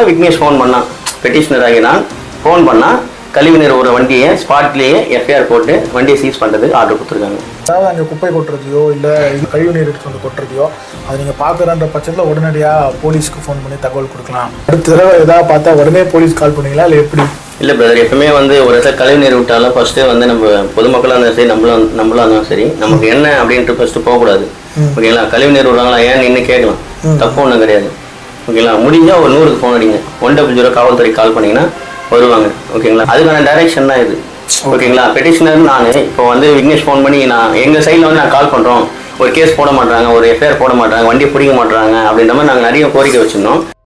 Vignesh phone பண்ணான், petitioner ஆகி நான் ஃபோன் பண்ணால் கழிவுநீர் ஒரு வண்டியை ஸ்பாட்லேயே எஃப்ஐஆர் போட்டு வண்டியை சீஸ் பண்ணுறதுக்கு ஆர்டர் கொடுத்துருக்காங்க. அதாவது அங்கே குப்பை கொட்டுறதையோ இல்லை கழிவு நீர் எடுத்து வந்து கொட்டுறதையோ அது நீங்கள் பார்க்குறன்ற பட்சத்தில் உடனடியாக போலீஸ்க்கு ஃபோன் பண்ணி தகவல் கொடுக்கலாம். அடுத்த தடவை எதாவது பார்த்தா உடனே போலீஸ் கால் பண்ணுவீங்களா இல்லை எப்படி? இல்லை பிரதர், எப்பவுமே வந்து ஒரு இடத்துல கழிவுநீர் விட்டாலும் ஃபஸ்ட்டு வந்து நம்ம பொதுமக்களாக இருந்தாலும் சரி நம்மளாக இருந்தாலும் சரி நமக்கு என்ன அப்படின்ட்டு ஃபஸ்ட்டு போகக்கூடாது. ஓகேங்களா? கழிவுநீர் விடுறாங்களா ஏன் நின்று கேட்கலாம், தப்பு ஒன்றும் கிடையாது. ஓகேங்களா? முடிஞ்சால் ஒரு 100க்கு ஃபோன் அடிங்க, 100 காவல்துறை கால் பண்ணிங்கன்னா வருவாங்க. ஓகேங்களா? அதுக்கான டைரக்ஷன் தான் இது. ஓகேங்களா? பெட்டிஷனர் நான் இப்போ வந்து விக்னேஷ் ஃபோன் பண்ணி நான் எங்கள் சைடில் வந்து நான் கால் பண்ணுறோம், ஒரு கேஸ் போட மாட்டாங்க, ஒரு எஃப்ஐஆர் போட மாட்டாங்க, வண்டியை பிடிக்க மாட்டாங்க அப்படின்ற மாதிரி நாங்கள் நிறைய கோரிக்கை வச்சுருந்தோம்.